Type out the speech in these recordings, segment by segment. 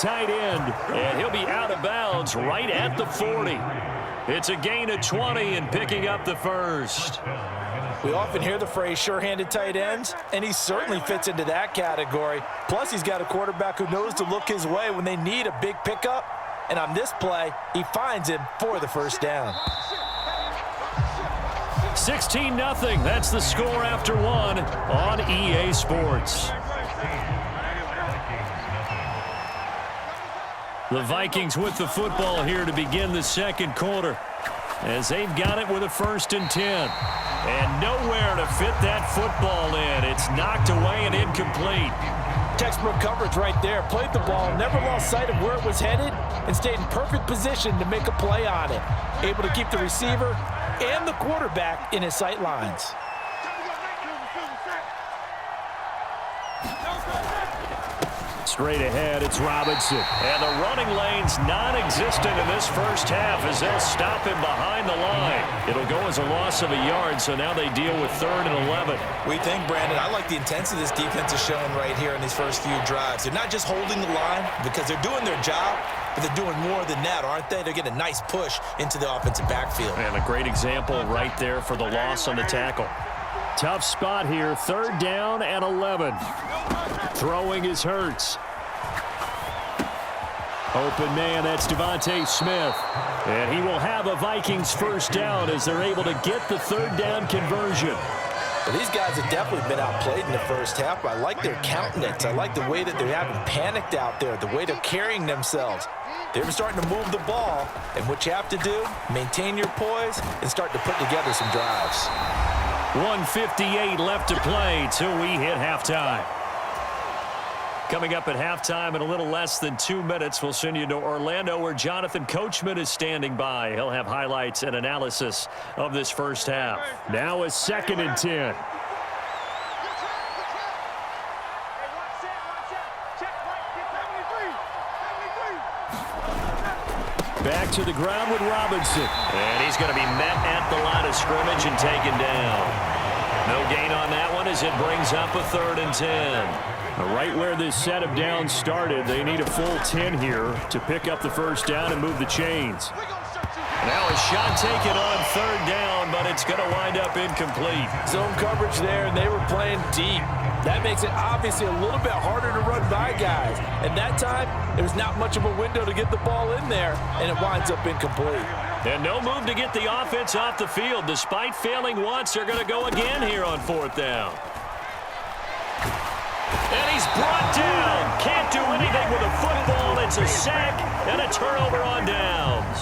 tight end, and he'll be out of bounds right at the 40. It's a gain of 20 and picking up the first. We often hear the phrase sure-handed tight ends, and he certainly fits into that category. Plus, he's got a quarterback who knows to look his way when they need a big pickup. And on this play, he finds him for the first down. 16-0. That's the score after one on EA Sports. The Vikings with the football here to begin the second quarter, as they've got it with a 1st and 10. And nowhere to fit that football in. It's knocked away and incomplete. Textbook coverage right there. Played the ball, never lost sight of where it was headed, and stayed in perfect position to make a play on it. Able to keep the receiver and the quarterback in his sight lines. Straight ahead, it's Robinson. And the running lane's non-existent in this first half as they'll stop him behind the line. It'll go as a loss of a yard, so now they deal with 3rd and 11. We think, Brandon, I like the intensity this defense is showing right here in these first few drives. They're not just holding the line because they're doing their job, but they're doing more than that, aren't they? They're getting a nice push into the offensive backfield. And a great example right there for the loss on the tackle. Tough spot here, 3rd down and 11. Throwing is Hurts. Open man, that's Devontae Smith. And he will have a Vikings first down as they're able to get the 3rd down conversion. Well, these guys have definitely been outplayed in the first half, but I like their countenance. I like the way that they're having panicked out there, the way they're carrying themselves. They're starting to move the ball, and what you have to do, maintain your poise and start to put together some drives. 1:58 left to play till we hit halftime. Coming up at halftime in a little less than 2 minutes, we'll send you to Orlando where Jonathan Coachman is standing by. He'll have highlights and analysis of this first half. Now a 2nd and 10. Back to the ground with Robinson. And he's going to be met at the line of scrimmage and taken down. No gain on that one as it brings up a 3rd and 10. Right where this set of downs started, they need a full 10 here to pick up the first down and move the chains. Now a shot taken on 3rd down, but it's going to wind up incomplete. Zone coverage there, and they were playing deep. That makes it obviously a little bit harder to run by guys. And that time, there's not much of a window to get the ball in there, and it winds up incomplete. And no move to get the offense off the field. Despite failing once, they're going to go again here on 4th down. And he's brought down. Can't do anything with a football. It's a sack and a turnover on downs.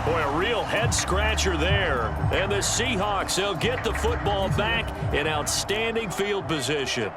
Boy, a real head-scratcher there. And the Seahawks, they'll get the football back in outstanding field position.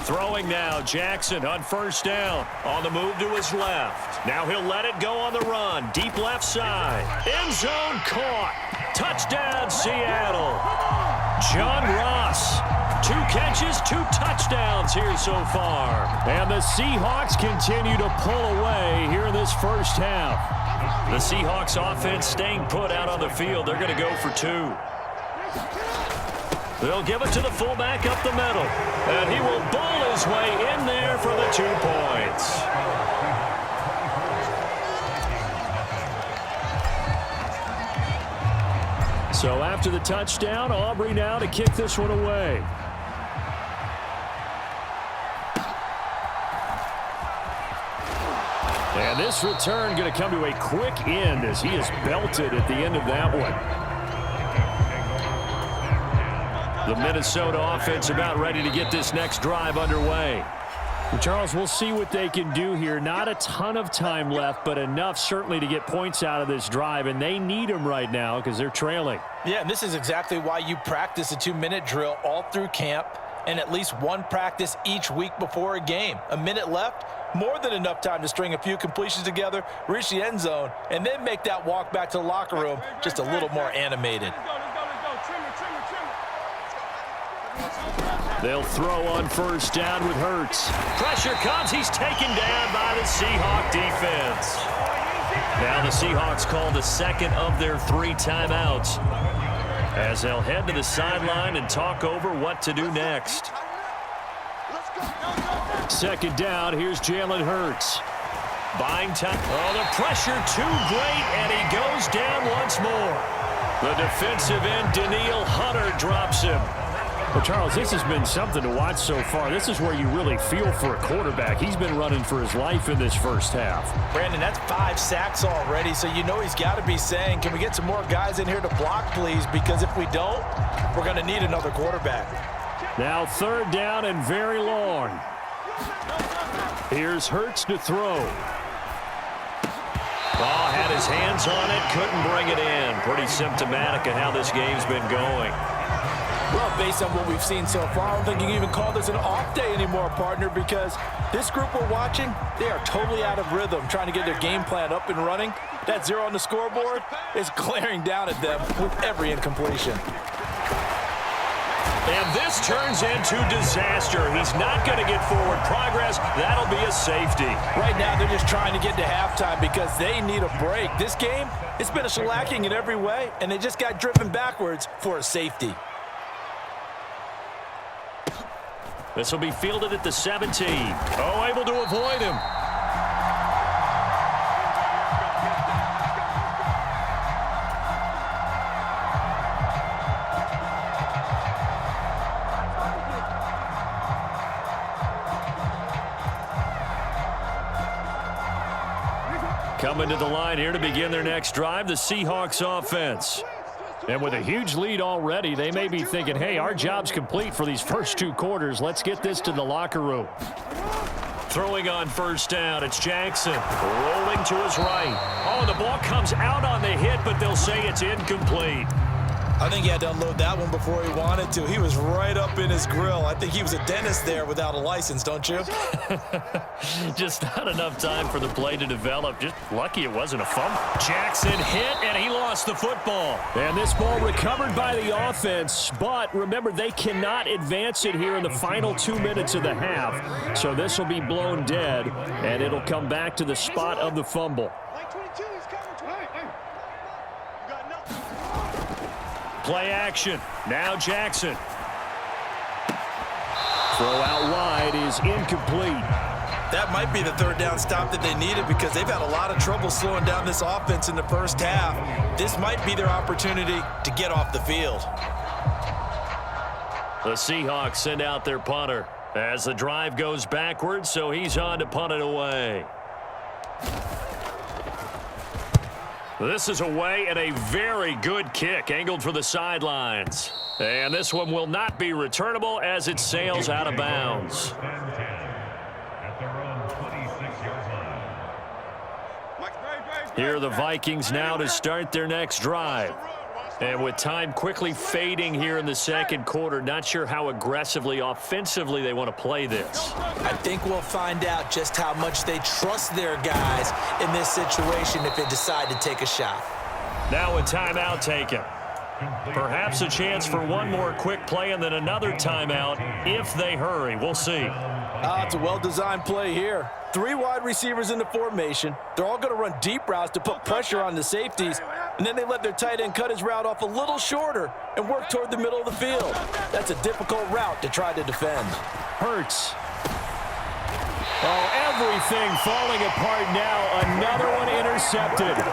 Throwing now, Jackson on 1st down. On the move to his left. Now he'll let it go on the run. Deep left side. End zone caught. Touchdown, Seattle. John Ross. 2 catches, 2 touchdowns here so far. And the Seahawks continue to pull away here in this first half. The Seahawks offense staying put out on the field. They're going to go for 2. They'll give it to the fullback up the middle. And he will bowl his way in there for the 2 points. So after the touchdown, Aubrey now to kick this one away. And this return going to come to a quick end as he is belted at the end of that one. The Minnesota offense about ready to get this next drive underway. Well, Charles, we'll see what they can do here. Not a ton of time left, but enough certainly to get points out of this drive, and they need them right now because they're trailing. Yeah, and this is exactly why you practice a 2-minute drill all through camp and at least one practice each week before a game. A minute left, more than enough time to string a few completions together, reach the end zone, and then make that walk back to the locker room just a little more animated. They'll throw on 1st down with Hurts. Pressure comes. He's taken down by the Seahawk defense. Now the Seahawks call the second of their 3 timeouts as they'll head to the sideline and talk over what to do next. Second down, here's Jalen Hurts. Buying time. Oh, the pressure too great, and he goes down once more. The defensive end, Danielle Hunter, drops him. Well, Charles, this has been something to watch so far. This is where you really feel for a quarterback. He's been running for his life in this first half. Brandon, that's 5 sacks already, so you know he's got to be saying, can we get some more guys in here to block, please? Because if we don't, we're going to need another quarterback. Now third down and very long. Here's Hurts to throw. Oh, had his hands on it, couldn't bring it in. Pretty symptomatic of how this game's been going. Well, based on what we've seen so far, I don't think you can even call this an off day anymore, partner, because this group we're watching, they are totally out of rhythm, trying to get their game plan up and running. That 0 on the scoreboard is glaring down at them with every incompletion. And this turns into disaster. He's not going to get forward progress. That'll be a safety. Right now, they're just trying to get to halftime because they need a break. This game, it's been a shellacking in every way, and they just got driven backwards for a safety. This will be fielded at the 17. Oh, able to avoid him. Coming to the line here to begin their next drive, the Seahawks offense. And with a huge lead already, they may be thinking, hey, our job's complete for these first 2 quarters. Let's get this to the locker room. Throwing on first down, it's Jackson. Rolling to his right. Oh, the ball comes out on the hit, but they'll say it's incomplete. I think he had to unload that one before he wanted to. He was right up in his grill. I think he was a dentist there without a license, don't you? Just not enough time for the play to develop. Just lucky it wasn't a fumble. Jackson hit, and he lost the football. And this ball recovered by the offense. But remember, they cannot advance it here in the final 2 minutes of the half. So this will be blown dead, and it'll come back to the spot of the fumble. Play action. Now Jackson. Throw out wide is incomplete. That might be the third down stop that they needed because they've had a lot of trouble slowing down this offense in the first half. This might be their opportunity to get off the field. The Seahawks send out their punter as the drive goes backwards, so he's on to punt it away. This is away and a very good kick angled for the sidelines. And this one will not be returnable as it sails out of bounds. Here are the Vikings now to start their next drive. And with time quickly fading here in the second quarter, not sure how aggressively, offensively they want to play this. I think we'll find out just how much they trust their guys in this situation if they decide to take a shot. Now a timeout taken. Perhaps a chance for one more quick play and then another timeout if they hurry. We'll see. It's a well-designed play here. 3 wide receivers in the formation. They're all going to run deep routes to put pressure on the safeties. And then they let their tight end cut his route off a little shorter and work toward the middle of the field. That's a difficult route to try to defend. Hurts. Oh, everything falling apart now. Another one intercepted.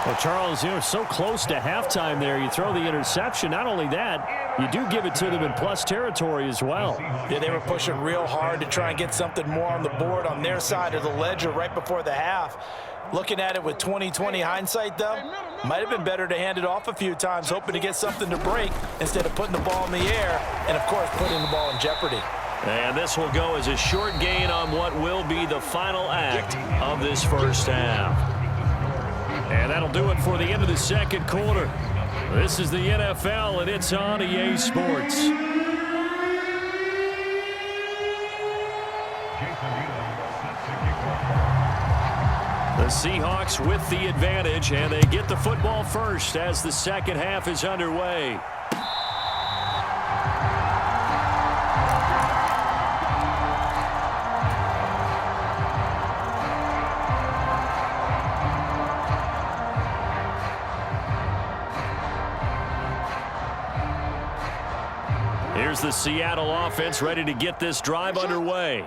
Well, Charles, you know, so close to halftime there. You throw the interception. Not only that, you do give it to them in plus territory as well. Yeah, they were pushing real hard to try and get something more on the board on their side of the ledger right before the half. Looking at it with 20/20 hindsight, though, might have been better to hand it off a few times, hoping to get something to break instead of putting the ball in the air and, of course, putting the ball in jeopardy. And this will go as a short gain on what will be the final act of this first half. And that'll do it for the end of the second quarter. This is the NFL, and it's on EA Sports. The Seahawks with the advantage, and they get the football first as the second half is underway. Here's the Seattle offense ready to get this drive underway.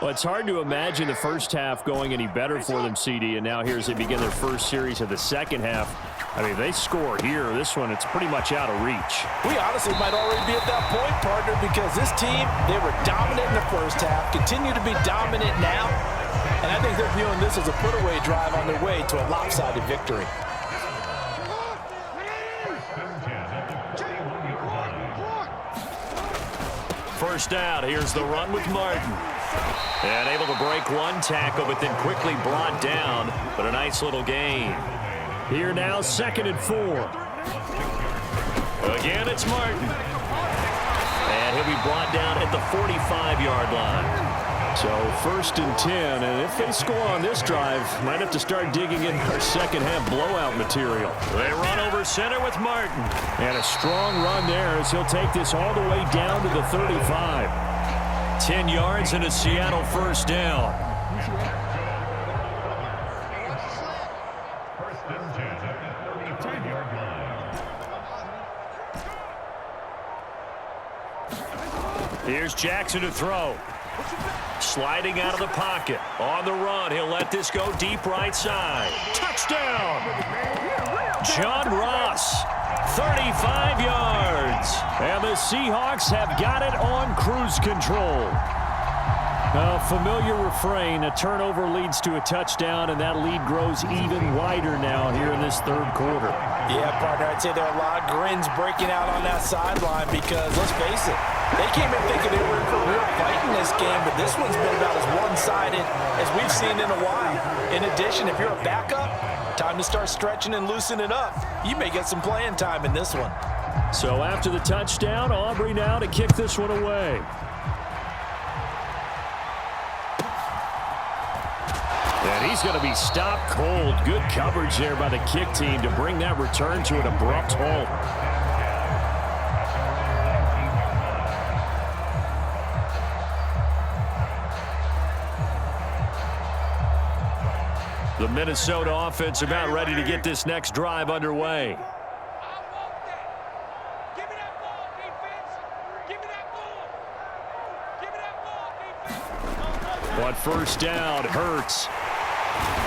Well, it's hard to imagine the first half going any better for them, CD, and now here as they begin their first series of the second half. I mean, they score here. This one, it's pretty much out of reach. We honestly might already be at that point, partner, because this team, they were dominant in the first half, continue to be dominant now, and I think they're viewing this as a put-away drive on their way to a lopsided victory. First down, here's the run with Martin. And able to break one tackle, but then quickly brought down, but a nice little gain. Here now, 2nd and 4. Again, it's Martin. And he'll be brought down at the 45-yard line. So 1st and 10, and if they score on this drive, might have to start digging in our second half blowout material. They run over center with Martin. And a strong run there as he'll take this all the way down to the 35. 10 yards and a Seattle first down. Here's Jackson to throw. Sliding out of the pocket. On the run, he'll let this go deep right side. Touchdown! John Ross, 35 yards. And the Seahawks have got it on cruise control. A familiar refrain, a turnover leads to a touchdown, and that lead grows even wider now here in this third quarter. Yeah, partner, I'd say there are a lot of grins breaking out on that sideline because, let's face it, they came in thinking they were in for a real fight in this game, but this one's been about as one-sided as we've seen in a while. In addition, if you're a backup, time to start stretching and loosening up. You may get some playing time in this one. So after the touchdown, Aubrey now to kick this one away. And he's going to be stopped cold. Good coverage there by the kick team to bring that return to an abrupt halt. The Minnesota offense about ready to get this next drive underway. On first down, Hurts.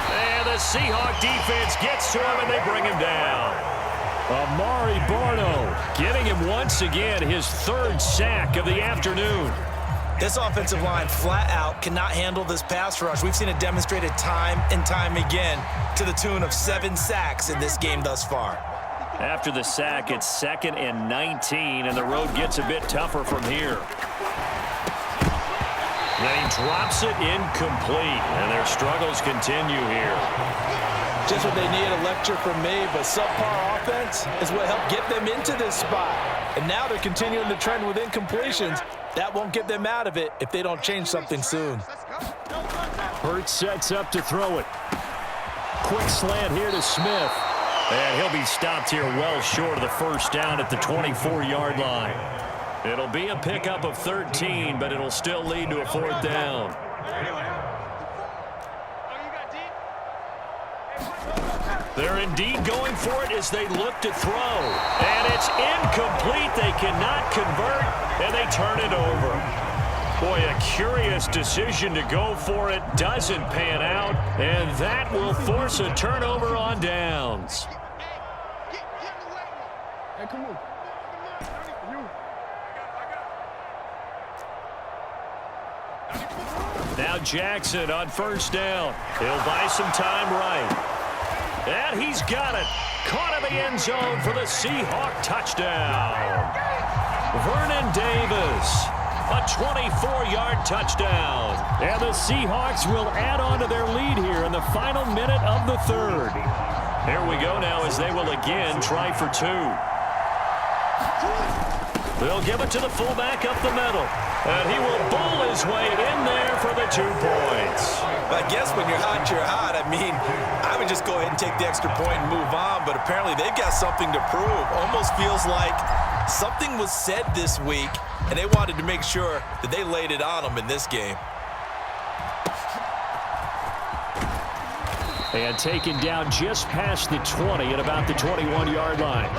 And the Seahawk defense gets to him, and they bring him down. Amari Barno getting him once again, his 3rd sack of the afternoon. This offensive line flat out cannot handle this pass rush. We've seen it demonstrated time and time again to the tune of 7 sacks in this game thus far. After the sack, it's 2nd and 19, and the road gets a bit tougher from here. Then he drops it incomplete, and their struggles continue here. Just what they need, a lecture from me, but subpar offense is what helped get them into this spot. And now they're continuing the trend with incompletions. That won't get them out of it if they don't change something soon. Hurts sets up to throw it. Quick slant here to Smith. And he'll be stopped here well short of the first down at the 24-yard line. It'll be a pickup of 13, but it'll still lead to a 4th down. They're indeed going for it as they look to throw. And it's incomplete. They cannot convert, and they turn it over. Boy, a curious decision to go for it. Doesn't pan out, and that will force a turnover on downs. Hey, come on. Now Jackson on first down. He'll buy some time right. And he's got it. Caught in the end zone for the Seahawk touchdown. Vernon Davis, a 24-yard touchdown. And the Seahawks will add on to their lead here in the final minute of the 3rd. Here we go now as they will again try for 2. They'll give it to the fullback up the middle. And he will bowl his way in there for the 2 points. I guess when you're hot, you're hot. I mean, I would just go ahead and take the extra point and move on, but apparently they've got something to prove. Almost feels like something was said this week, and they wanted to make sure that they laid it on them in this game. And taken down just past the 20 at about the 21-yard line.